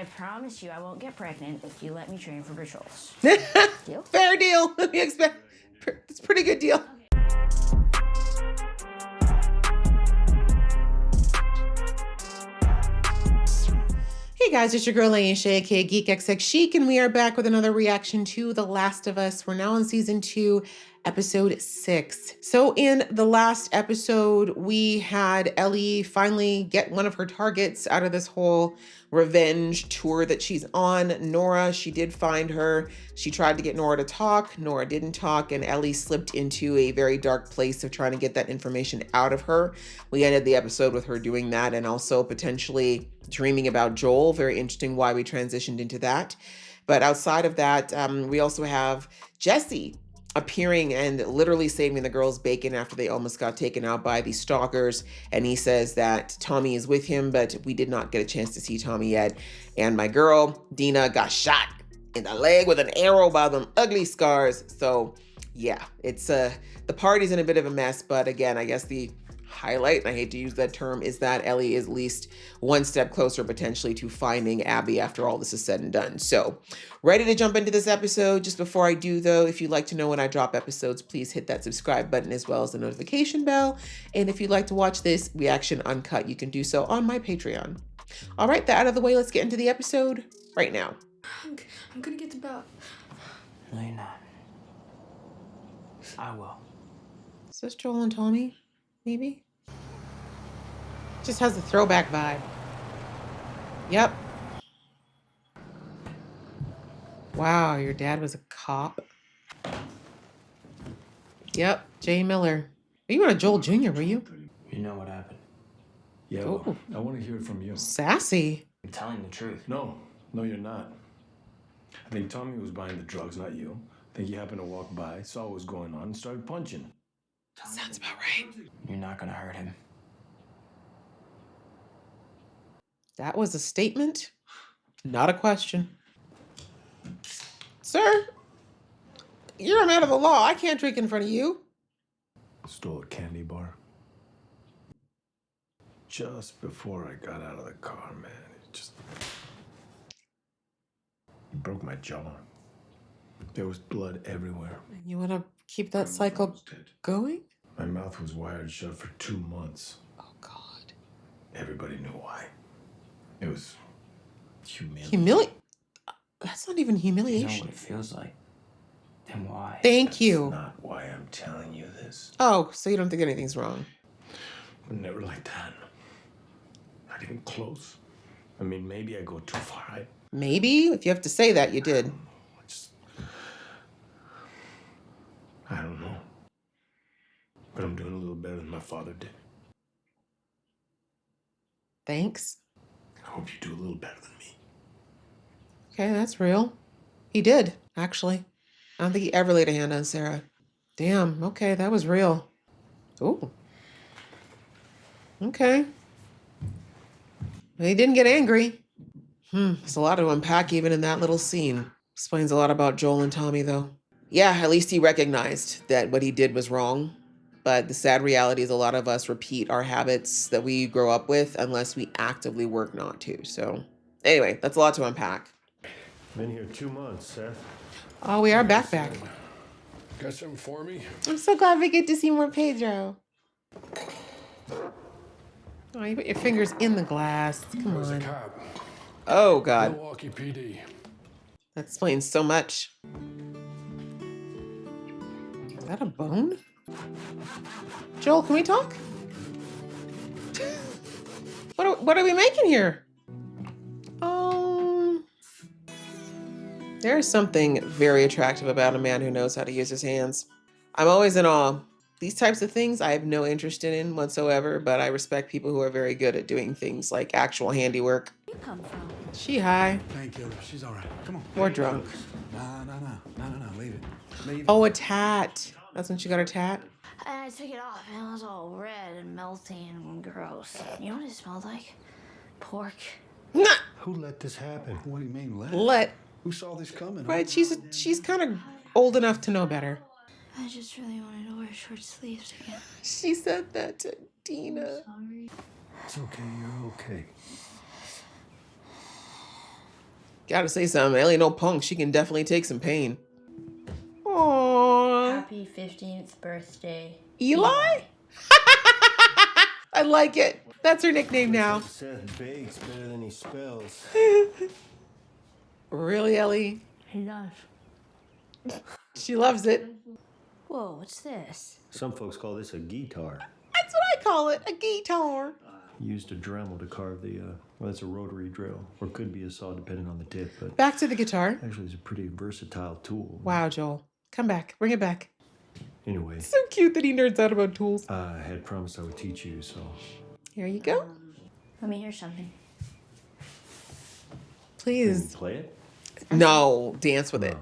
I promise you I won't get pregnant if you let me train for patrols. Deal? Fair deal. We expect it's a pretty good deal. Hey guys, it's your girl Aisha, aka Geek XX Chic, and we are back with another reaction to The Last of Us. We're now on season 2, episode 6. So in the last episode, we had Ellie finally get one of her targets out of this whole revenge tour that she's on. Nora, she did find her. She tried to get Nora to talk. Nora didn't talk, and Ellie slipped into a very dark place of trying to get that information out of her. We ended the episode with her doing that and also potentially dreaming about Joel. Very interesting why we transitioned into that. But outside of that, we also have Jesse appearing and literally saving the girls' bacon after they almost got taken out by the stalkers. And he says that Tommy is with him, but we did not get a chance to see Tommy yet. And my girl, Dina, got shot in the leg with an arrow by them ugly scars. So yeah, it's the party's in a bit of a mess. But again, I guess the highlight, and I hate to use that term, is that Ellie is at least one step closer potentially to finding Abby after all this is said and done. So ready to jump into this episode. Just before I do though, if you'd like to know when I drop episodes, please hit that subscribe button as well as the notification bell. And if you'd like to watch this reaction uncut, you can do so on my Patreon. All right, that out of the way, let's get into the episode right now. I'm gonna get to bed. No, you're not. I will. Is this Joel and Tommy? Maybe? Just has a throwback vibe. Yep. Wow, your dad was a cop. Yep, Jay Miller. You were a Joel Jr., were you? You know what happened. Yeah, well, I want to hear it from you. Sassy. I'm telling the truth. No, you're not. I think Tommy was buying the drugs, not you. I think you happened to walk by, saw what was going on, and started punching. Sounds about right. You're not gonna hurt him. That was a statement, not a question. Sir, you're a man of the law. I can't drink in front of you. Stole a candy bar. Just before I got out of the car, man, it broke my jaw. There was blood everywhere. You want to keep that cycle going? My mouth was wired shut for 2 months. Oh, God. Everybody knew why. It was humiliating. That's not even You know humiliation. what it feels like. Then why? Thank you. That's not why I'm telling you this. Oh, so you don't think anything's wrong? But never like that. Not even close. I mean, maybe I go too far. Maybe. If you have to say that, you did. I don't know. But I'm doing a little better than my father did. Thanks. I hope you do a little better than me. Okay, that's real. He did, actually. I don't think he ever laid a hand on Sarah. Damn, okay, that was real. Ooh. Okay. Well, he didn't get angry. There's a lot to unpack even in that little scene. Explains a lot about Joel and Tommy, though. Yeah, at least he recognized that what he did was wrong. But the sad reality is a lot of us repeat our habits that we grow up with unless we actively work not to. So anyway, that's a lot to unpack. Been here 2 months, Seth. Oh, we are back. Got something for me? I'm so glad we get to see more Pedro. Oh, you put your fingers in the glass. Come Where's the on. cop? Oh, God. Milwaukee PD. That explains so much. Is that a bone? Joel, can we talk? What are we making here? There's something very attractive about a man who knows how to use his hands. I'm always in awe. These types of things I have no interest in whatsoever, but I respect people who are very good at doing things like actual handiwork. Where you come from? She high Painkiller. She's all right. Come on. or drunk. No. Leave it. Leave Oh, a tat. That's when she got her tat? And I took it off and it was all red and melty and gross. You know what it smelled like? Pork. Nah. Who let this happen? What do you mean, Who saw this coming? Right, she's kind of old enough to know better. I just really wanted to wear short sleeves again. She said that to Dina. Sorry. It's okay, you're okay. Gotta say something. Ellie no punk. She can definitely take some pain. Aww. Happy 15th birthday, Eli? I like it. That's her nickname now. Seth bakes better than he spells. Really, Ellie? He does. She loves it. Whoa, what's this? Some folks call this a guitar. That's what I call it, a guitar. Used a Dremel to carve the, well, that's a rotary drill, or could be a saw depending on the tip, but Back to the guitar. actually it's a pretty versatile tool. Wow, Joel. Come back. Bring it back. Anyway, So cute that he nerds out about tools. I had promised I would teach you, so Here you go. Let me hear something. can you Please. play it? No, dance with it.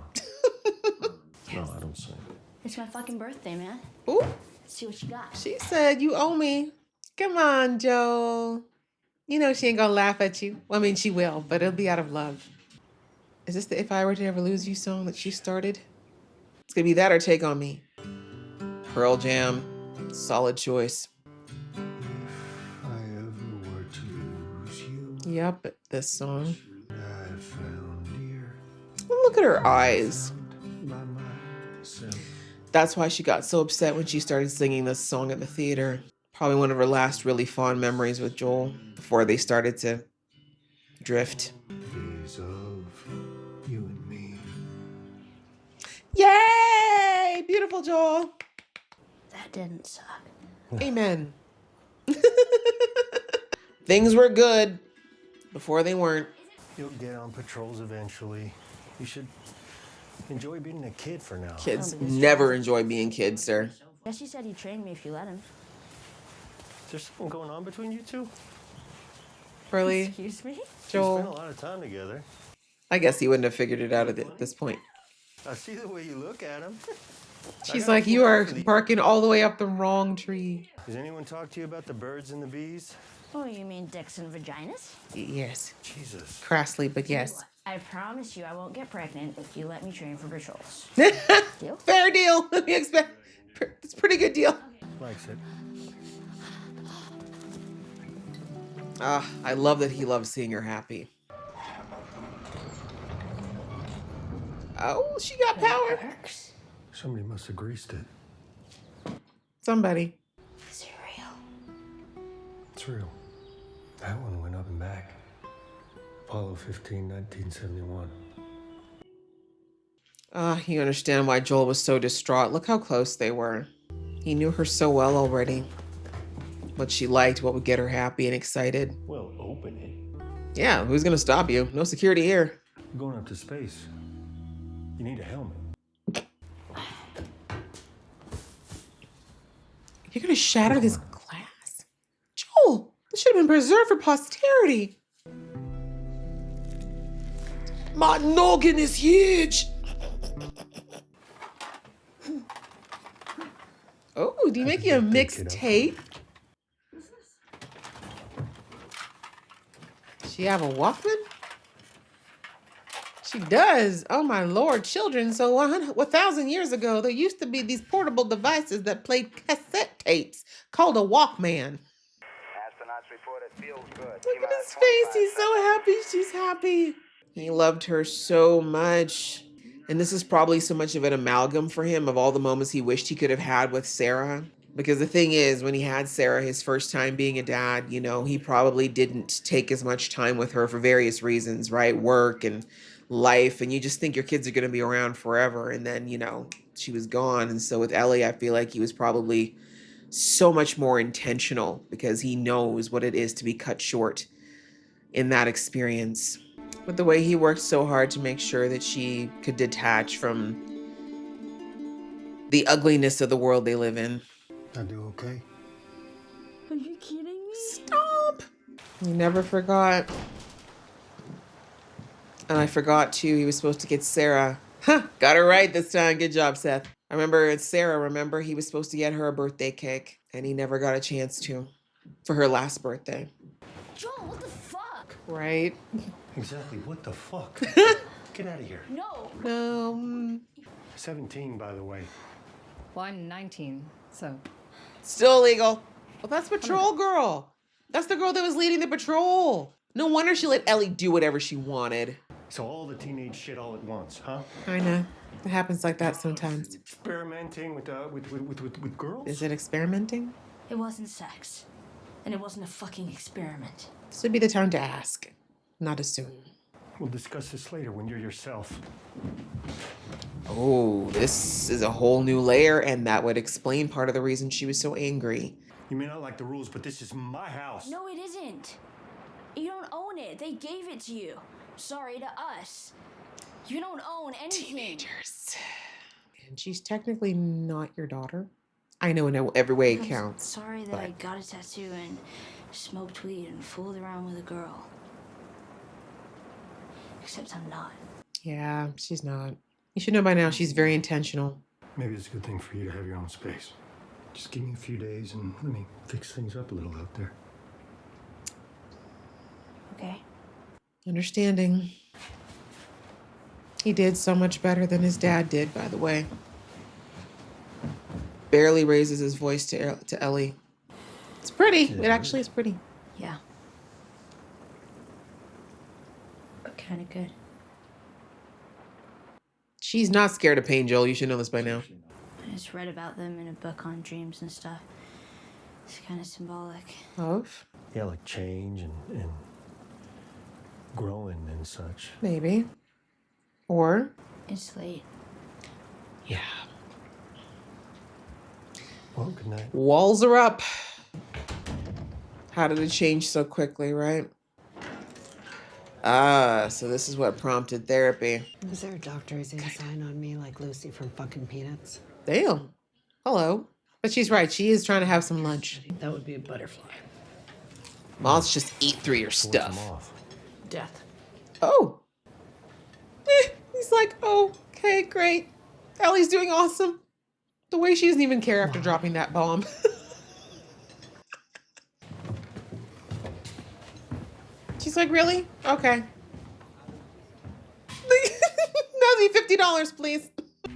No, I don't sing. It's my fucking birthday, man. Ooh, Let's see what you got. she said you owe me. Come on, Joel. You know she ain't gonna laugh at you. Well, I mean, she will, but it'll be out of love. Is this the If I Were to Ever Lose You song that she started? It's gonna be that or Take On Me. Pearl Jam. Solid choice. If I ever were to lose you, Yep, this song. I found dear Look at her eyes. by myself. That's why she got so upset when she started singing this song at the theater. Probably one of her last really fond memories with Joel before they started to drift. Days of you and me. Yay! Beautiful, Joel. That didn't suck. Amen. Things were good before they weren't. You'll get on patrols eventually. You should enjoy being a kid for now. Kids never enjoy being kids, sir. Guess he said he'd train me if you let him. Is there something going on between you two? Really, Excuse me? We spent a Joel? lot of time together. I guess he wouldn't have figured it out at this point. I see the way you look at him. She's gotta like, keep you up are with the- barking all the way up the wrong tree. Does anyone talk to you about the birds and the bees? Oh, you mean dicks and vaginas? Yes, Jesus. crassly, but yes. I promise you I won't get pregnant if you let me train for patrols. Deal? Fair deal. We expect. It's a pretty good deal. Likes it. I love that he loves seeing her happy. Oh, she got power. Works. Somebody must have greased it. Somebody. Is it real? It's real. That one went up and back. Apollo 15, 1971. You understand why Joel was so distraught. Look how close they were. He knew her so well already. What she liked, what would get her happy and excited. Well, open it. Yeah, who's gonna stop you? No security here. You're going up to space. You need a helmet. You're gonna shatter this glass? Joel, this should have been preserved for posterity. My noggin is huge. Oh, do you make you a mixtape? She have a Walkman? She does. Oh my Lord, children. So 1,000 years ago, there used to be these portable devices that played cassette tapes called a Walkman. Astronauts report it feels good. Look at his face. He's so happy. She's happy. He loved her so much. And this is probably so much of an amalgam for him of all the moments he wished he could have had with Sarah. Because the thing is, when he had Sarah his first time being a dad, you know, he probably didn't take as much time with her for various reasons, right? Work and life. And you just think your kids are going to be around forever. And then, you know, she was gone. And so with Ellie, I feel like he was probably so much more intentional because he knows what it is to be cut short in that experience. But the way he worked so hard to make sure that she could detach from the ugliness of the world they live in. I do okay? Are you kidding me? Stop! He never forgot. And I forgot too, he was supposed to get Sarah. Huh, got her right this time. Good job, Seth. I remember it's Sarah, remember he was supposed to get her a birthday cake and he never got a chance to for her last birthday. Joel, what the fuck? Right? Exactly. What the fuck? Get out of here. No. No, 17, by the way. Well, I'm 19, so. still illegal. Well, that's Patrol Girl. That's the girl that was leading the patrol. No wonder she let Ellie do whatever she wanted. So all the teenage shit all at once, huh? Kinda. It happens like that sometimes. Experimenting with girls? Is it experimenting? It wasn't sex. And it wasn't a fucking experiment. This would be the time to ask, not assume. We'll discuss this later when you're yourself. Oh, this is a whole new layer, and that would explain part of the reason she was so angry. You may not like the rules, but this is my house. No, it isn't. You don't own it. They gave it to you. Sorry, to us. You don't own anything. Teenagers. And she's technically not your daughter. I know in every way it counts. Sorry that I got a tattoo and smoked weed and fooled around with a girl. Except I'm not. Yeah, she's not. You should know by now she's very intentional. Maybe it's a good thing for you to have your own space. Just give me a few days and let me fix things up a little out there. Okay. Understanding. He did so much better than his dad did, by the way. Barely raises his voice to Ellie. It's pretty. It actually is pretty. Yeah. But kind of good. She's not scared of pain, Joel. You should know this by now. I just read about them in a book on dreams and stuff. It's kind of symbolic. Of? Yeah, like change and growing and such. Maybe. Or? It's late. Yeah. Well, good night. Walls are up. How did it change so quickly, right? Ah, so this is what prompted therapy. Is there a doctor's sign on me like Lucy from fucking Peanuts? Damn. Hello. But she's right. She is trying to have some lunch. That would be a butterfly. Well, let's just eat through your stuff. Death. Oh. He's like, oh, okay, great. Ellie's doing awesome. The way she doesn't even care after dropping that bomb. She's like, really? Okay. That'll be $50, please. I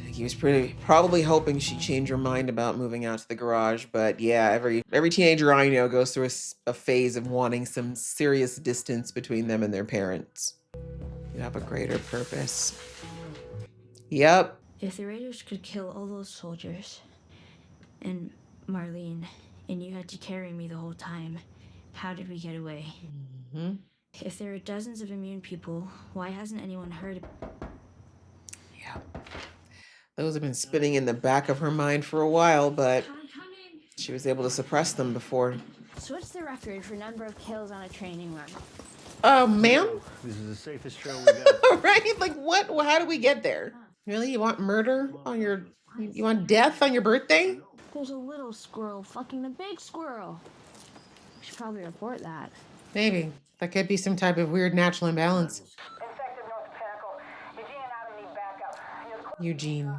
think he was probably hoping she'd change her mind about moving out to the garage, but yeah, every teenager I know goes through a phase of wanting some serious distance between them and their parents. You have a greater purpose. Yep. If the Raiders could kill all those soldiers and Marlene, and you had to carry me the whole time, how did we get away? Mm-hmm. If there are dozens of immune people, why hasn't anyone heard? Yeah. Those have been spinning in the back of her mind for a while, but she was able to suppress them before. So what's the record for number of kills on a training run? Ma'am? This is the safest trail we got. Right? Like, what? How do we get there? Really? You want murder on your... You want death on your birthday? There's a little squirrel fucking the big squirrel. We should probably report that. Maybe. That could be some type of weird natural imbalance. Infected North Pinnacle. Eugene and Adam need backup. Eugene.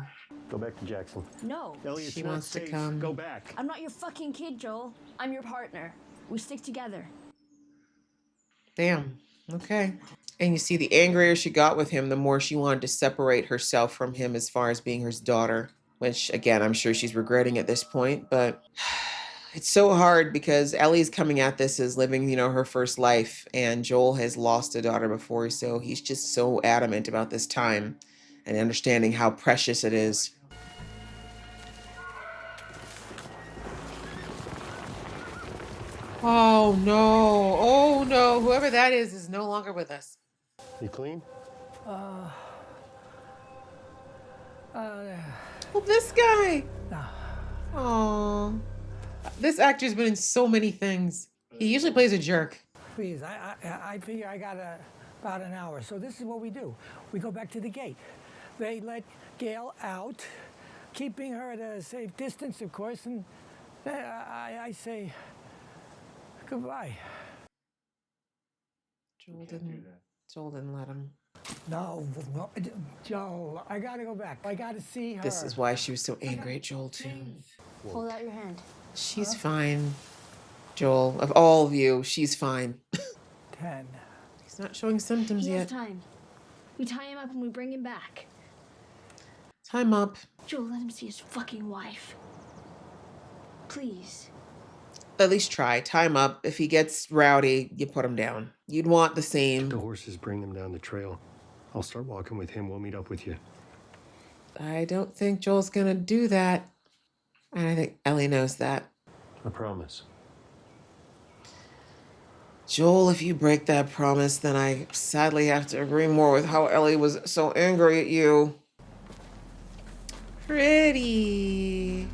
Go back to Jackson. No. Ellie, it's She not wants to safe. come. Go back. I'm not your fucking kid, Joel. I'm your partner. We stick together. Damn. Okay. And you see, the angrier she got with him, the more she wanted to separate herself from him as far as being his daughter. Which, again, I'm sure she's regretting at this point, but... It's so hard because Ellie's coming at this as living, her first life, and Joel has lost a daughter before, so he's just so adamant about this time and understanding how precious it is. Oh no, oh no, whoever that is no longer with us. You clean? Well, this guy. Oh. This actor's been in so many things. He usually plays a jerk. Please, I figure I got about an hour. So this is what we do. We go back to the gate. They let Gail out, keeping her at a safe distance, of course, and I say goodbye. Joel didn't let him. No, Joel, I gotta go back. I gotta see her. This is why she was so angry at Joel, too. Hold out your hand. She's fine. Joel, of all of you, she's fine. 10. He's not showing symptoms He has yet. time. We tie him up and we bring him back. Time up. Joel, let him see his fucking wife. Please. At least try. Tie him up. If he gets rowdy, you put him down. You'd want the The same. horses bring them down the trail. I'll start walking with him. We'll meet up with you. I don't think Joel's gonna do that. And I think Ellie knows that. I promise. Joel, if you break that promise, then I sadly have to agree more with how Ellie was so angry at you. Pretty.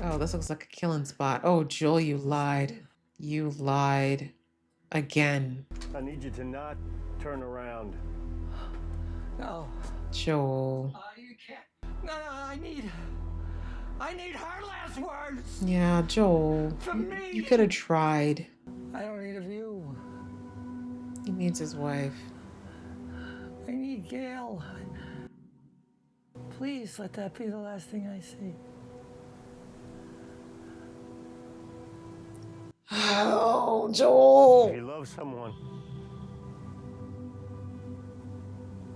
Oh, this looks like a killing spot. Oh, Joel, you lied. You lied. Again. I need you to not turn around. No. Joel. You can't. No, I need her last words. Yeah, Joel. From me. You could have tried. I don't need a view. He needs his wife. I need Gail. Please let that be the last thing I see. Oh, Joel. If you love someone,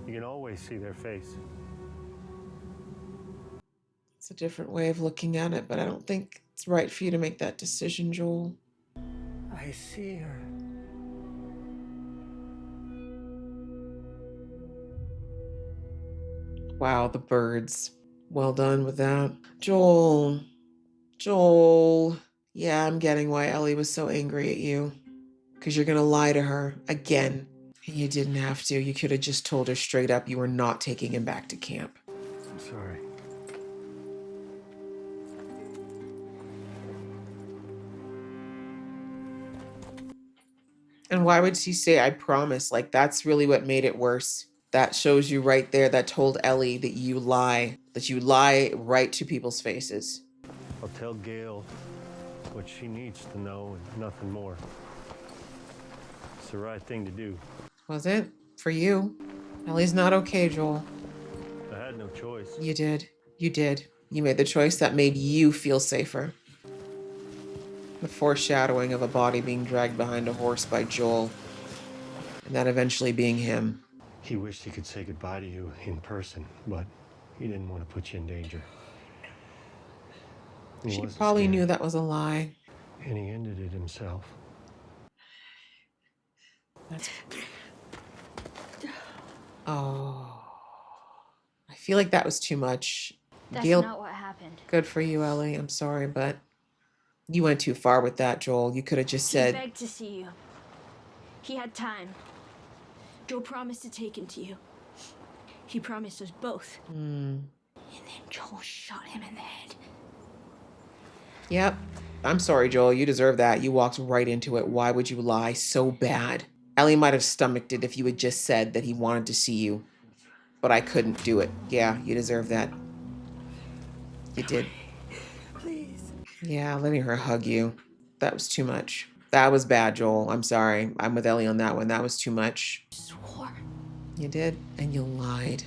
you can always see their face. It's a different way of looking at it, but I don't think it's right for you to make that decision, Joel. I see her. Wow, the birds. Well done with that. Joel. Joel. Yeah, I'm getting why Ellie was so angry at you. Because you're going to lie to her again. And you didn't have to. You could have just told her straight up you were not taking him back to camp. I'm sorry. And why would she say, I promise? Like, that's really what made it worse. That shows you right there. That told Ellie that you lie. That you lie right to people's faces. I'll tell Gail what she needs to know and nothing more. It's the right thing to do. Was it? For you. Ellie's not okay, Joel. I had no choice. You did. You did. You made the choice that made you feel safer. The foreshadowing of a body being dragged behind a horse by Joel. And that eventually being him. He wished he could say goodbye to you in person, but he didn't want to put you in danger. He She wasn't probably scared, knew that was a lie. and he ended it himself. That's... Oh. I feel like that was too much. That's Gail, not what happened. good for you, Ellie. I'm sorry, but you went too far with that, Joel. You could have just He said, begged to see you. He had time. Joe promised to take him to you. He promised us both. And then Joel shot him in the head. Yep. I'm sorry, Joel. You deserve that. You walked right into it. Why would you lie so bad? Ellie might have stomached it if you had just said that he wanted to see you. But I couldn't do it. Yeah, you deserve that. You did. Please. Yeah, letting her hug you. That was too much. That was bad, Joel. I'm sorry. I'm with Ellie on that one. That was too much. Swore. You did, and you lied.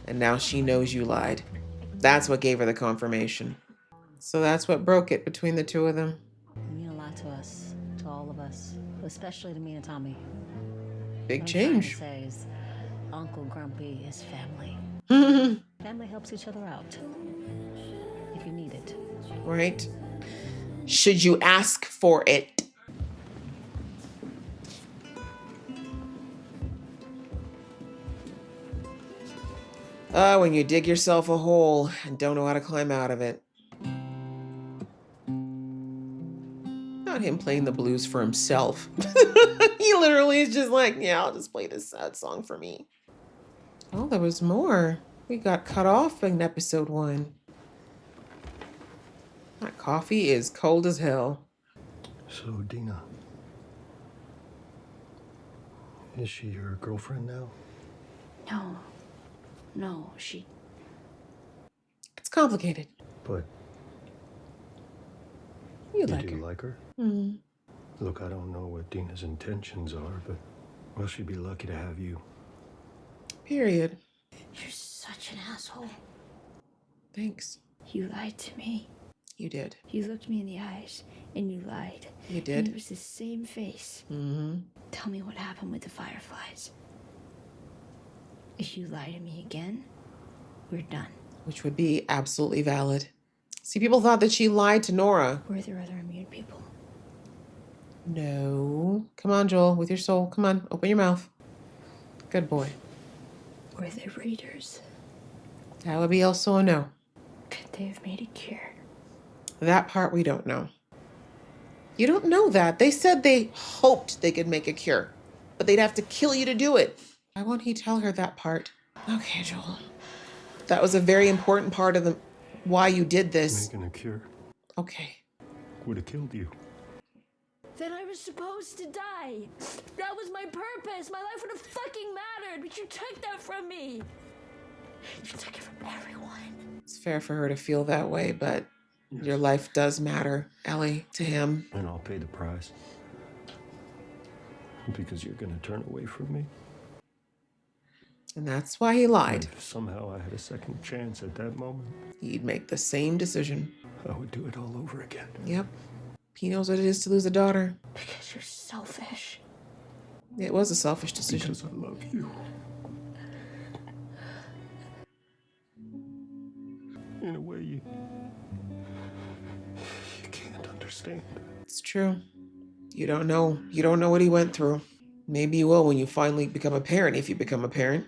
And now she knows you lied. That's what gave her the confirmation. So that's what broke it between the two of them. You mean a lot to us, to all of us, especially to me and Tommy. Big What I'm change. trying to say is Uncle Grumpy is family. Family helps each other out if you need it. Right? Should you ask for it? When you dig yourself a hole and don't know how to climb out of it. Not him playing the blues for himself. He literally is just like, yeah, I'll just play this sad song for me. Oh, there was more. We got cut off in episode 1. That coffee is cold as hell. So, Dina, is she your girlfriend now? No. No, she... It's complicated. But You like do her. like her? Mm. Look, I don't know what Dina's intentions are, but well, she'd be lucky to have you. Period. You're such an asshole. Thanks. You lied to me. You did. You looked me in the eyes, and you lied. You And did. it was the same face. Mm-hmm. Tell me what happened with the fireflies. If you lie to me again, we're done. Which would be absolutely valid. See, people thought that she lied to Nora. Were there other immune people? No. Come on, Joel, with your soul. Come on, open your mouth. Good boy. Were there readers? That would be also a no. Could they have made a cure? That part we don't know. You don't know that. They said they hoped they could make a cure, but they'd have to kill you to do it. Why won't he tell her that part? Okay, Joel. That was a very important part of the why you did this. Making a cure Okay. would have killed you. Then I was supposed to die. That was my purpose. My life would have fucking mattered, but you took that from me. You took it from everyone. It's fair for her to feel that way, but your life does matter, Ellie, to him. And I'll pay the price. Because you're going to turn away from me. And that's why he lied. If somehow I had a second chance at that moment, He'd make the same decision. I would do it all over again. Yep. He knows what it is to lose a daughter. Because you're selfish. It was a selfish decision. Because I love you. In a way you can't understand. It's true. You don't know. You don't know what he went through. Maybe you will when you finally become a parent, if you become a parent.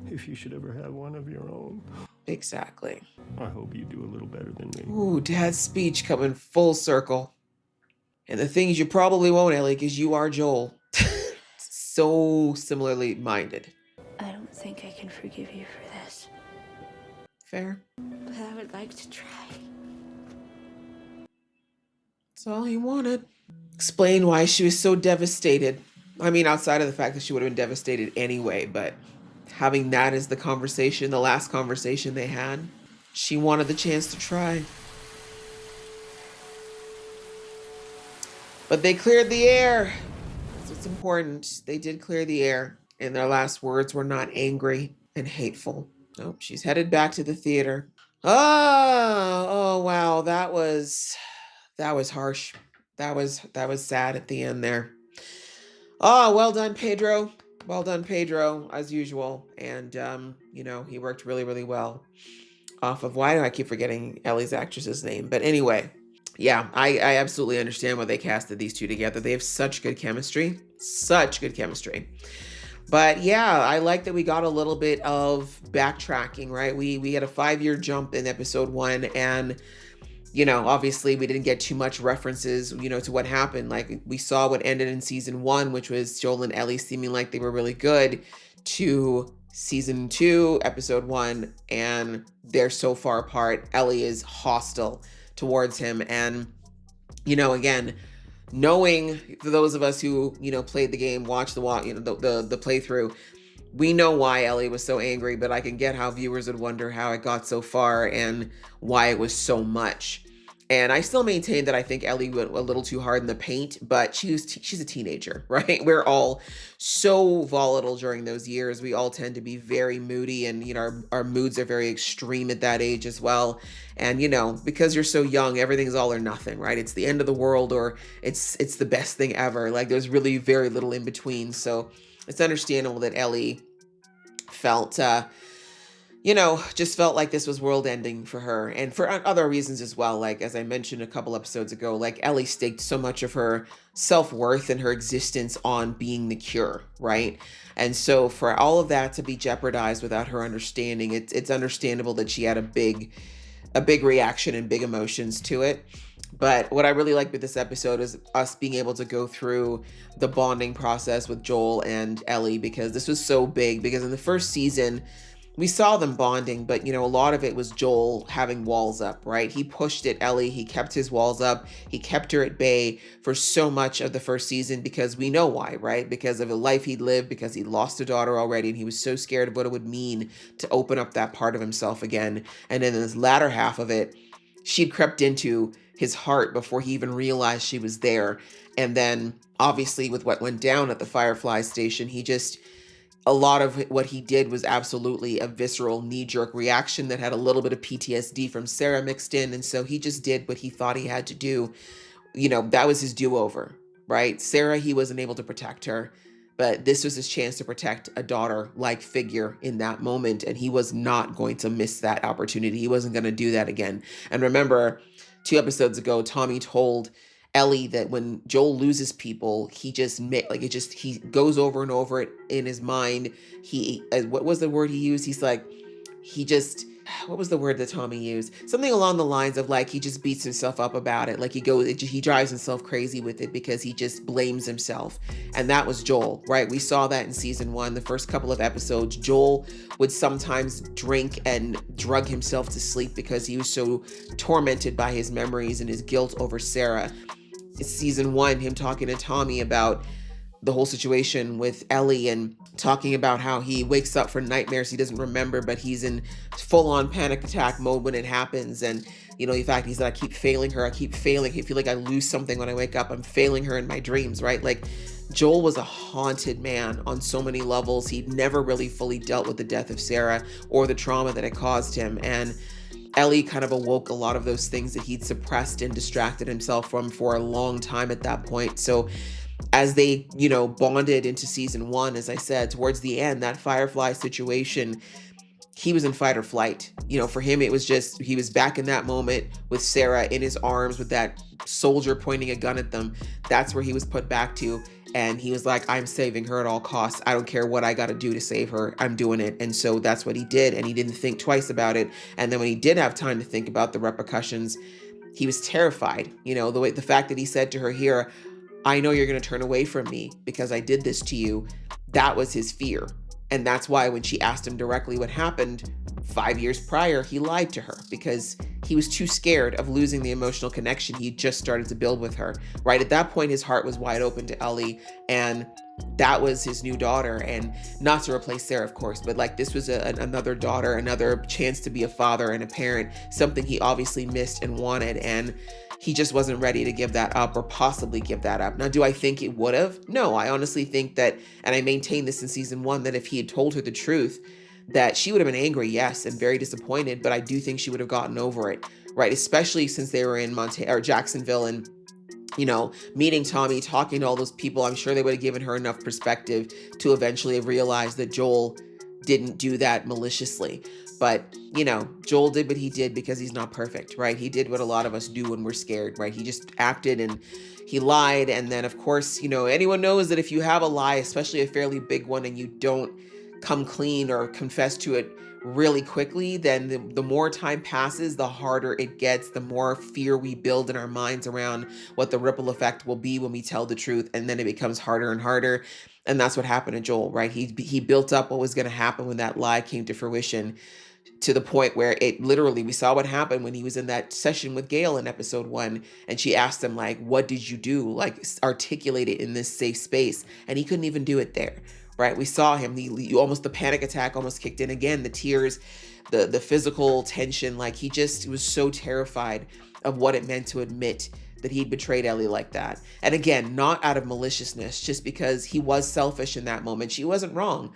If you should ever have one of your own, Exactly. I hope you do a little better than me. Ooh, Dad's speech coming full circle. And the thing is, you probably won't, Ellie, because you are Joel. So similarly minded. I don't think I can forgive you for this, Fair. but I would like to try. That's all he wanted. Explain why she was so devastated. I mean, outside of the fact that she would have been devastated anyway, but having that as the conversation, the last conversation they had, she wanted the chance to try. But they cleared the air. That's what's important. They did clear the air, and their last words were not angry and hateful. Nope, she's headed back to the theater. Oh wow, that was harsh. That was sad at the end there. Oh, well done, Pedro. Well done, Pedro, as usual. And he worked really, really well off of, why do I keep forgetting Ellie's actress's name? But anyway, yeah, I absolutely understand why they casted these two together. They have such good chemistry. Such good chemistry. But yeah, I like that we got a little bit of backtracking, right? We had a 5-year jump in episode 1, and obviously we didn't get too much references, to what happened. Like, we saw what ended in season 1, which was Joel and Ellie seeming like they were really good, to season 2, episode 1, and they're so far apart. Ellie is hostile towards him. And, again, knowing, for those of us who, played the game, watched the playthrough, we know why Ellie was so angry, but I can get how viewers would wonder how it got so far and why it was so much. And I still maintain that I think Ellie went a little too hard in the paint, but she's a teenager, right? We're all so volatile during those years. We all tend to be very moody, and our moods are very extreme at that age as well. And because you're so young, everything's all or nothing, right? It's the end of the world, or it's the best thing ever. Like, there's really very little in between. So it's understandable that Ellie felt just felt like this was world ending for her, and for other reasons as well. Like, as I mentioned a couple episodes ago, like, Ellie staked so much of her self-worth and her existence on being the cure, right? And so for all of that to be jeopardized without her understanding, it's understandable that she had a big reaction and big emotions to it. But what I really like with this episode is us being able to go through the bonding process with Joel and Ellie, because this was so big. Because in the first season, we saw them bonding, but a lot of it was Joel having walls up, right? He pushed at Ellie. He kept his walls up. He kept her at bay for so much of the first season, because we know why, right? Because of the life he'd lived, because he lost a daughter already, and he was so scared of what it would mean to open up that part of himself again. And then in this latter half of it, she'd crept into his heart before he even realized she was there. And then obviously with what went down at the Firefly station, a lot of what he did was absolutely a visceral knee-jerk reaction that had a little bit of PTSD from Sarah mixed in. And so he just did what he thought he had to do. That was his do-over, right? Sarah, he wasn't able to protect her. but this was his chance to protect a daughter-like figure in that moment. And he was not going to miss that opportunity. He wasn't going to do that again. And remember, 2 episodes ago, Tommy told Ellie that when Joel loses people, he he goes over and over it in his mind. What was the word he used? He's like, what was the word that Tommy used? Something along the lines of like, he just beats himself up about it. Like he drives himself crazy with it because he just blames himself. And that was Joel, right? We saw that in season 1, the first couple of episodes. Joel would sometimes drink and drug himself to sleep because he was so tormented by his memories and his guilt over Sarah. It's season 1, him talking to Tommy about the whole situation with Ellie and talking about how he wakes up for nightmares he doesn't remember, but he's in full-on panic attack mode when it happens. And, in fact, he said, I keep failing her. I feel like I lose something when I wake up. I'm failing her in my dreams, right? Like, Joel was a haunted man on so many levels. He'd never really fully dealt with the death of Sarah or the trauma that it caused him. And Ellie kind of awoke a lot of those things that he'd suppressed and distracted himself from for a long time at that point. So as they, bonded into season 1, as I said, towards the end, that Firefly situation, he was in fight or flight. For him, it was just, he was back in that moment with Sarah in his arms with that soldier pointing a gun at them. That's where he was put back to. And he was like, I'm saving her at all costs. I don't care what I got to do to save her. I'm doing it. And so that's what he did. And he didn't think twice about it. And then when he did have time to think about the repercussions, he was terrified. The fact that he said to her here, I know you're going to turn away from me because I did this to you. That was his fear. And that's why when she asked him directly what happened 5 years prior, he lied to her because he was too scared of losing the emotional connection he just started to build with her. Right at that point, his heart was wide open to Ellie, and that was his new daughter. And not to replace Sarah, of course, but like this was another daughter, another chance to be a father and a parent, something he obviously missed and wanted. And he just wasn't ready to give that up or possibly give that up. Now, do I think it would have? No, I honestly think that, and I maintained this in season 1, that if he had told her the truth, that she would have been angry, yes, and very disappointed, but I do think she would have gotten over it, right? Especially since they were in Jacksonville and, meeting Tommy, talking to all those people. I'm sure they would have given her enough perspective to eventually have realized that Joel didn't do that maliciously. But, Joel did what he did because he's not perfect, right? He did what a lot of us do when we're scared, right? He just acted and he lied. And then, of course, anyone knows that if you have a lie, especially a fairly big one, and you don't come clean or confess to it really quickly, then the more time passes, the harder it gets, the more fear we build in our minds around what the ripple effect will be when we tell the truth. And then it becomes harder and harder. And that's what happened to Joel, right? He built up what was going to happen when that lie came to fruition, to the point where it literally, we saw what happened when he was in that session with Gail in episode 1. And she asked him, like, what did you do? Like, articulate it in this safe space. And he couldn't even do it there, right? We saw him, the panic attack almost kicked in again, the tears, the physical tension. Like, he just was so terrified of what it meant to admit that he'd betrayed Ellie like that. And again, not out of maliciousness, just because he was selfish in that moment. She wasn't wrong.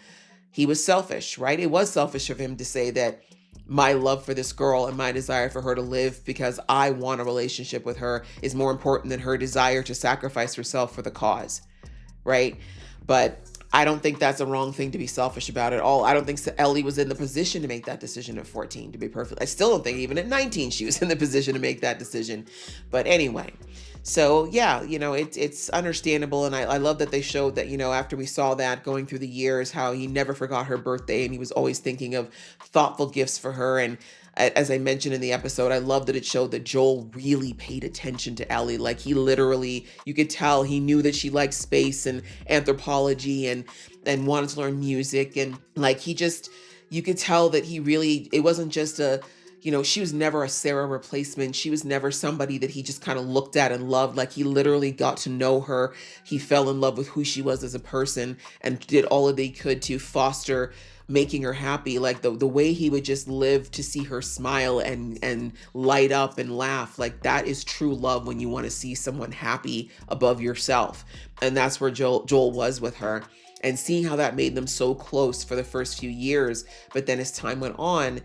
He was selfish, right? It was selfish of him to say that my love for this girl and my desire for her to live because I want a relationship with her is more important than her desire to sacrifice herself for the cause, right? But I don't think that's a wrong thing to be selfish about at all. I don't think Ellie was in the position to make that decision at 14, to be perfect. I still don't think even at 19 she was in the position to make that decision. But anyway, so yeah, it's understandable. And I love that they showed that, after we saw that going through the years, how he never forgot her birthday and he was always thinking of thoughtful gifts for her. And as I mentioned in the episode, I love that it showed that Joel really paid attention to Ellie. Like, he literally, you could tell he knew that she liked space and anthropology and wanted to learn music. And like, you could tell that he really, it wasn't just she was never a Sarah replacement. She was never somebody that he just kind of looked at and loved. Like, he literally got to know her. He fell in love with who she was as a person and did all that he could to foster making her happy. Like the way he would just live to see her smile and light up and laugh. Like, that is true love, when you want to see someone happy above yourself. And that's where Joel was with her. And seeing how that made them so close for the first few years. But then as time went on,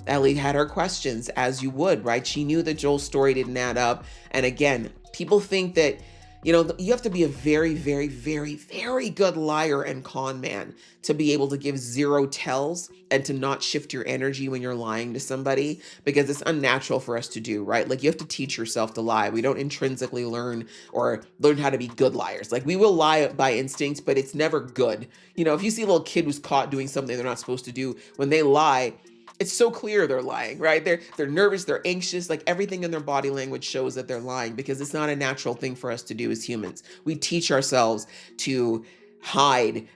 Ellie had her questions, as you would, right? She knew that Joel's story didn't add up. And again, people think that, You know, you have to be a very, very, very, very good liar and con man to be able to give zero tells and to not shift your energy when you're lying to somebody, because it's unnatural for us to do, right? Like, you have to teach yourself to lie. We don't intrinsically learn how to be good liars. Like, we will lie by instinct, but it's never good. You know, if you see a little kid who's caught doing something they're not supposed to do, when they lie, it's so clear they're lying, right? They're nervous, they're anxious, like everything in their body language shows that they're lying, because it's not a natural thing for us to do as humans. We teach ourselves to hide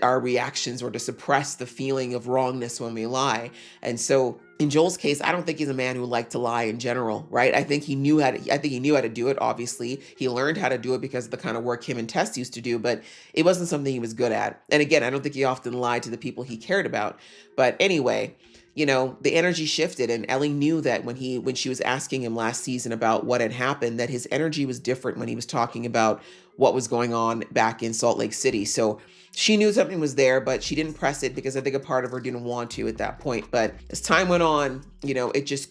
our reactions or to suppress the feeling of wrongness when we lie. And so in Joel's case, I don't think he's a man who liked to lie in general, right? I think he knew how to do it. Obviously, he learned how to do it because of the kind of work him and Tess used to do, but it wasn't something he was good at. And again, I don't think he often lied to the people he cared about. But anyway, you know, the energy shifted, and Ellie knew that when she was asking him last season about what had happened, that his energy was different when he was talking about what was going on back in Salt Lake City. So she knew something was there, but she didn't press it because I think a part of her didn't want to at that point. But as time went on, you know, it just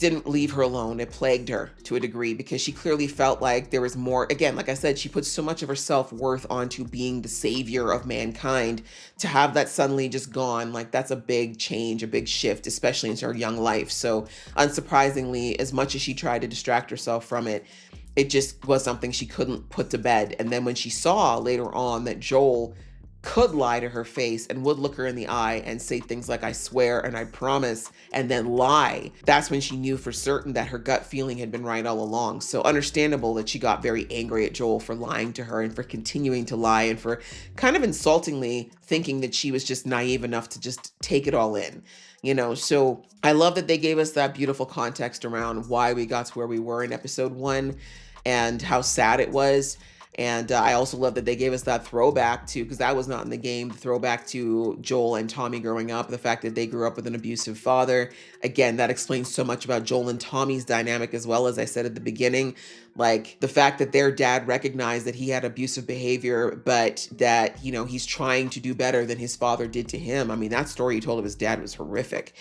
didn't leave her alone. It plagued her to a degree because she clearly felt like there was more. Again, like I said, she put so much of her self-worth onto being the savior of mankind. To have that suddenly just gone, like, that's a big change, a big shift, especially into her young life. So unsurprisingly, as much as she tried to distract herself from it, it just was something she couldn't put to bed. And then when she saw later on that Joel could lie to her face and would look her in the eye and say things like, I swear and I promise, and then lie, that's when she knew for certain that her gut feeling had been right all along. So understandable that she got very angry at Joel for lying to her and for continuing to lie and for kind of insultingly thinking that she was just naive enough to just take it all in. You know, so I love that they gave us that beautiful context around why we got to where we were in episode 1 and how sad it was. And I also love that they gave us that throwback to, because that was not in the game, the throwback to Joel and Tommy growing up, the fact that they grew up with an abusive father. Again, that explains so much about Joel and Tommy's dynamic as well, as I said at the beginning. Like, the fact that their dad recognized that he had abusive behavior, but that, you know, he's trying to do better than his father did to him. I mean, that story he told of his dad was horrific.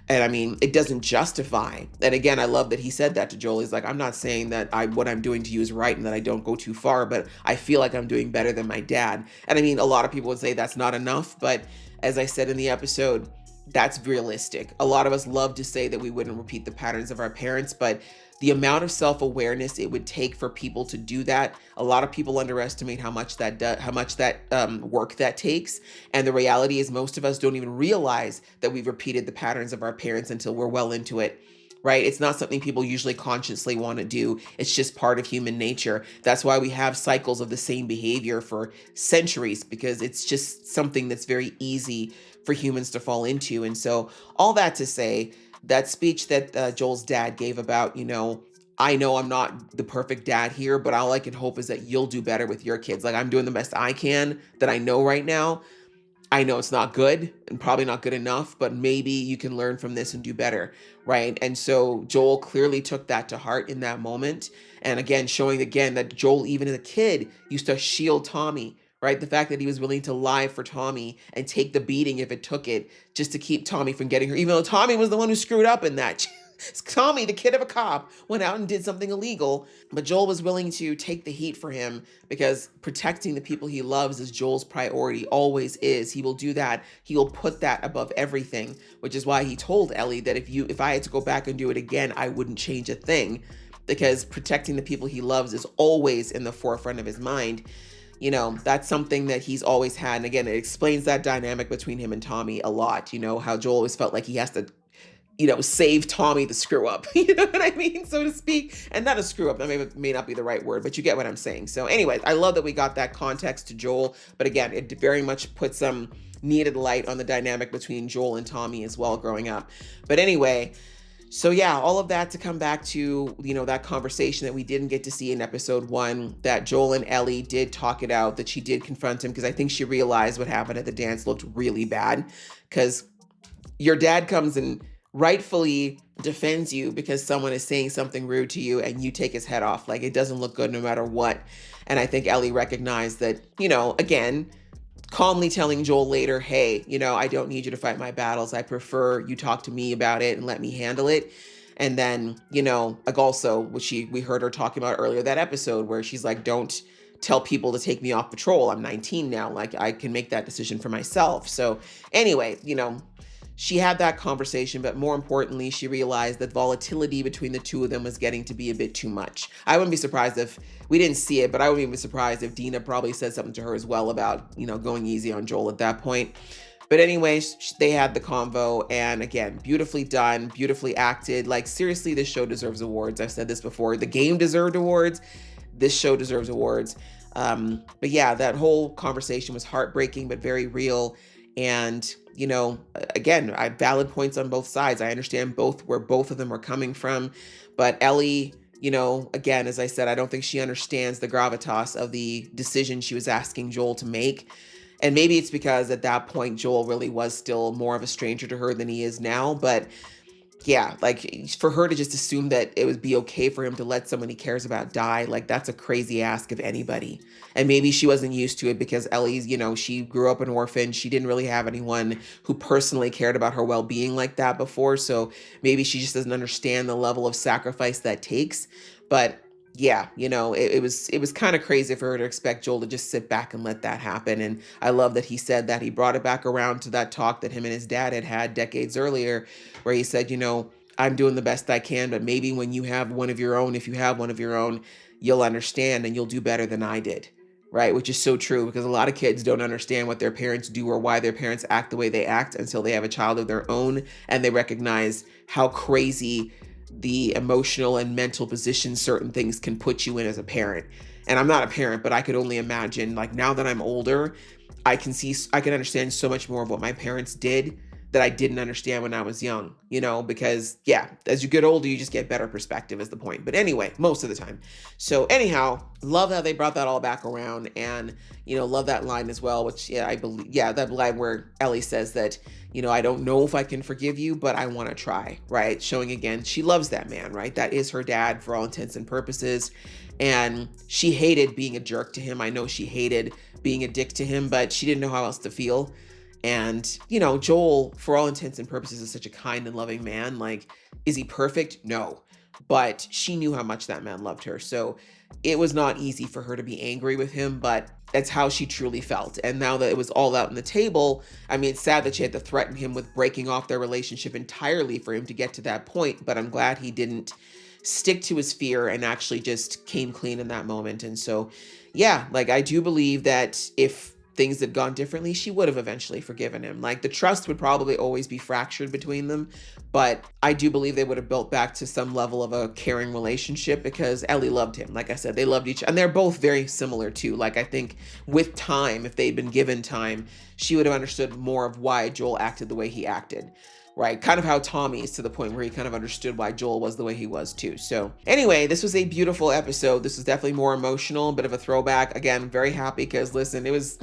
And I mean, it doesn't justify. And again, I love that he said that to Joel. He's like, I'm not saying that what I'm doing to you is right and that I don't go too far, but I feel like I'm doing better than my dad. And I mean, a lot of people would say that's not enough, but as I said in the episode, that's realistic. A lot of us love to say that we wouldn't repeat the patterns of our parents, but the amount of self-awareness it would take for people to do that, a lot of people underestimate how much work that takes. And the reality is most of us don't even realize that we've repeated the patterns of our parents until we're well into it, right? It's not something people usually consciously want to do. It's just part of human nature. That's why we have cycles of the same behavior for centuries, because it's just something that's very easy for humans to fall into. And so all that to say, that speech that Joel's dad gave about, you know I'm not the perfect dad here, but all I can hope is that you'll do better with your kids. Like, I'm doing the best I can that I know right now. I know it's not good and probably not good enough, but maybe you can learn from this and do better, right? And so Joel clearly took that to heart in that moment. And again, showing that Joel, even as a kid, used to shield Tommy, right? The fact that he was willing to lie for Tommy and take the beating if it took it, just to keep Tommy from getting hurt, even though Tommy was the one who screwed up in that. Tommy, the kid of a cop, went out and did something illegal, but Joel was willing to take the heat for him because protecting the people he loves is Joel's priority, always is. He will do that. He will put that above everything, which is why he told Ellie that if I had to go back and do it again, I wouldn't change a thing, because protecting the people he loves is always in the forefront of his mind. You know, that's something that he's always had. And again, it explains that dynamic between him and Tommy a lot. You know, how Joel always felt like he has to, save Tommy the screw up, you know what I mean, so to speak. And not a screw up, that may not be the right word, but you get what I'm saying. So anyways, I love that we got that context to Joel. But again, it very much put some needed light on the dynamic between Joel and Tommy as well growing up. But anyway, so yeah, all of that to come back to, that conversation that we didn't get to see in episode 1, that Joel and Ellie did talk it out, that she did confront him, because I think she realized what happened at the dance looked really bad, because your dad comes and rightfully defends you because someone is saying something rude to you and you take his head off. Like, it doesn't look good no matter what. And I think Ellie recognized that, again, calmly telling Joel later, hey, I don't need you to fight my battles. I prefer you talk to me about it and let me handle it. And then, you know, like also, which we heard her talking about earlier that episode where she's like, don't tell people to take me off patrol. I'm 19 now. Like, I can make that decision for myself. So anyway, you know, she had that conversation, but more importantly, she realized that volatility between the two of them was getting to be a bit too much. I wouldn't be surprised if, we didn't see it, but I wouldn't be surprised if Dina probably said something to her as well about, you know, going easy on Joel at that point. But anyways, they had the convo, and again, beautifully done, beautifully acted. Like, seriously, this show deserves awards. I've said this before. The game deserved awards. This show deserves awards. But yeah, that whole conversation was heartbreaking, but very real. And, you know, again, I valid points on both sides. I understand where both of them are coming from. But Ellie, you know, again, as I said, I don't think she understands the gravitas of the decision she was asking Joel to make. And maybe it's because at that point, Joel really was still more of a stranger to her than he is now. But yeah, like, for her to just assume that it would be okay for him to let someone he cares about die, like, that's a crazy ask of anybody. And maybe she wasn't used to it because Ellie's, you know, she grew up an orphan. She didn't really have anyone who personally cared about her well-being like that before. So maybe she just doesn't understand the level of sacrifice that takes. But yeah, you know, it was kind of crazy for her to expect Joel to just sit back and let that happen. And I love that he said that. He brought it back around to that talk that him and his dad had decades earlier, where he said, you know, I'm doing the best I can, but maybe when you have one of your own, if you have one of your own, you'll understand and you'll do better than I did. Right? Which is so true, because a lot of kids don't understand what their parents do or why their parents act the way they act until they have a child of their own and they recognize how crazy the emotional and mental position certain things can put you in as a parent. And I'm not a parent, but I could only imagine, like, now that I'm older, I can understand so much more of what my parents did that I didn't understand when I was young, you know, because yeah, as you get older, you just get better perspective is the point. But anyway, most of the time. So anyhow, love how they brought that all back around, and, you know, love that line as well, which I believe, that line where Ellie says that, you know, I don't know if I can forgive you, but I want to try, right? Showing again, she loves that man, right? That is her dad for all intents and purposes. And she hated being a jerk to him. I know she hated being a dick to him, but she didn't know how else to feel. And, you know, Joel, for all intents and purposes, is such a kind and loving man. Like, is he perfect? No. But she knew how much that man loved her. So it was not easy for her to be angry with him, but that's how she truly felt. And now that it was all out on the table, I mean, it's sad that she had to threaten him with breaking off their relationship entirely for him to get to that point. But I'm glad he didn't stick to his fear and actually just came clean in that moment. And so, yeah, like, I do believe that if things had gone differently, she would have eventually forgiven him. Like, the trust would probably always be fractured between them, but I do believe they would have built back to some level of a caring relationship because Ellie loved him. Like I said, they loved each other, and they're both very similar too. Like, I think with time, if they'd been given time, she would have understood more of why Joel acted the way he acted. Right? Kind of how Tommy is, to the point where he kind of understood why Joel was the way he was too. So anyway, this was a beautiful episode. This was definitely more emotional, a bit of a throwback. Again, very happy because, listen, it was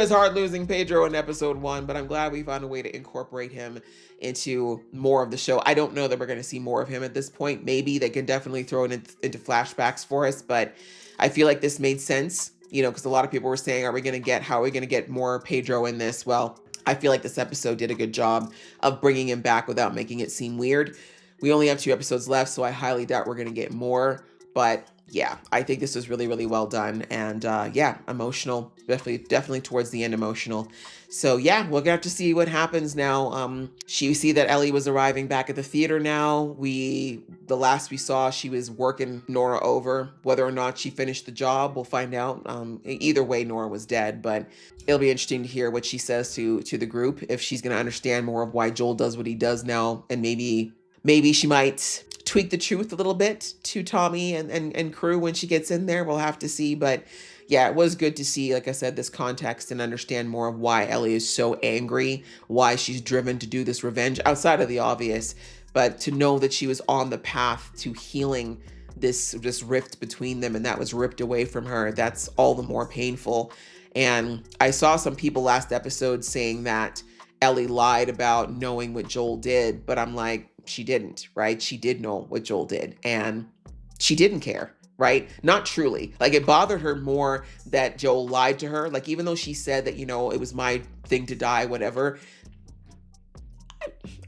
hard losing Pedro in episode 1, but I'm glad we found a way to incorporate him into more of the show. I don't know that we're going to see more of him at this point. Maybe they can definitely throw it into flashbacks for us, but I feel like this made sense, you know, because a lot of people were saying, how are we going to get more Pedro in this? Well, I feel like this episode did a good job of bringing him back without making it seem weird. We only have 2 episodes left, so I highly doubt we're going to get more. But yeah, I think this was really, really well done. And yeah, emotional, definitely towards the end emotional. So yeah, we're going to have to see what happens now. We see that Ellie was arriving back at the theater now. The last we saw, she was working Nora over. Whether or not she finished the job, we'll find out. Either way, Nora was dead, but it'll be interesting to hear what she says to the group, if she's going to understand more of why Joel does what he does now. And maybe she might tweak the truth a little bit to Tommy and crew when she gets in there. We'll have to see. But yeah, it was good to see, like I said, this context and understand more of why Ellie is so angry, why she's driven to do this revenge outside of the obvious, but to know that she was on the path to healing this rift between them, and that was ripped away from her. That's all the more painful. And I saw some people last episode saying that Ellie lied about knowing what Joel did, but I'm like, she didn't, right? She did know what Joel did, and she didn't care, right? Not truly. Like, it bothered her more that Joel lied to her. Like, even though she said that, you know, it was my thing to die, whatever.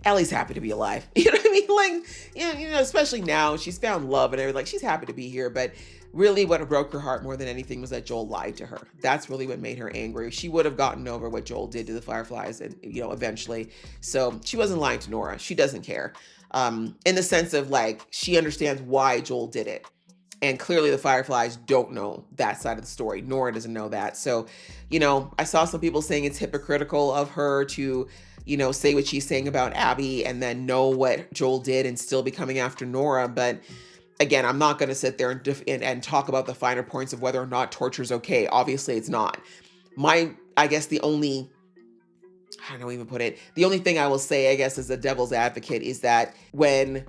Ellie's happy to be alive. You know what I mean? Like, you know, especially now she's found love and everything. Like, she's happy to be here. But really what broke her heart more than anything was that Joel lied to her. That's really what made her angry. She would have gotten over what Joel did to the Fireflies and, you know, eventually. So she wasn't lying to Nora. She doesn't care. In the sense of like, she understands why Joel did it. And clearly the Fireflies don't know that side of the story. Nora doesn't know that. So, you know, I saw some people saying it's hypocritical of her to, you know, say what she's saying about Abby and then know what Joel did and still be coming after Nora. But again, I'm not going to sit there and talk about the finer points of whether or not torture is okay. Obviously, it's not. I guess the only, I don't know even put it, the only thing I will say, I guess, as a devil's advocate is that when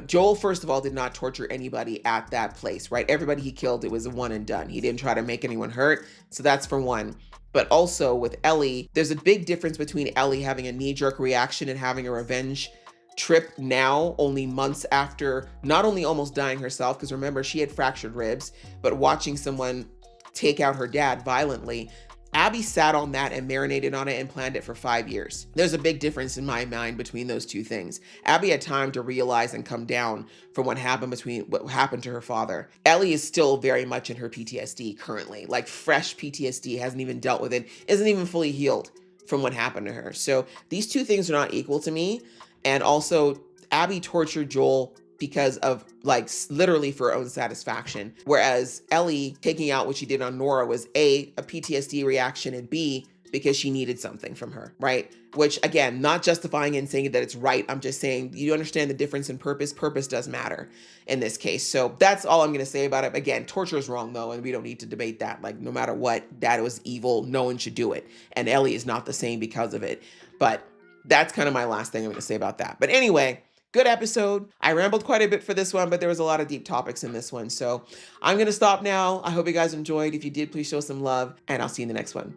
Joel, first of all, did not torture anybody at that place, right? Everybody he killed, it was a one and done. He didn't try to make anyone hurt. So that's for one. But also with Ellie, there's a big difference between Ellie having a knee-jerk reaction and having a revenge trip now, only months after not only almost dying herself, because remember, she had fractured ribs, but watching someone take out her dad violently. Abby sat on that and marinated on it and planned it for 5 years. There's a big difference in my mind between those two things. Abby had time to realize and come down from what happened to her father. Ellie is still very much in her PTSD currently, like fresh PTSD, hasn't even dealt with it, isn't even fully healed from what happened to her. So these two things are not equal to me. And also, Abby tortured Joel because of like literally for her own satisfaction. Whereas Ellie taking out what she did on Nora was A, PTSD reaction, and B, because she needed something from her, right? Which again, not justifying and saying that it's right. I'm just saying you understand the difference in purpose. Purpose does matter in this case. So that's all I'm going to say about it. Again, torture is wrong though, and we don't need to debate that. Like no matter what, that was evil. No one should do it. And Ellie is not the same because of it. But that's kind of my last thing I'm going to say about that. But anyway, good episode. I rambled quite a bit for this one, but there was a lot of deep topics in this one. So I'm going to stop now. I hope you guys enjoyed. If you did, please show some love, and I'll see you in the next one.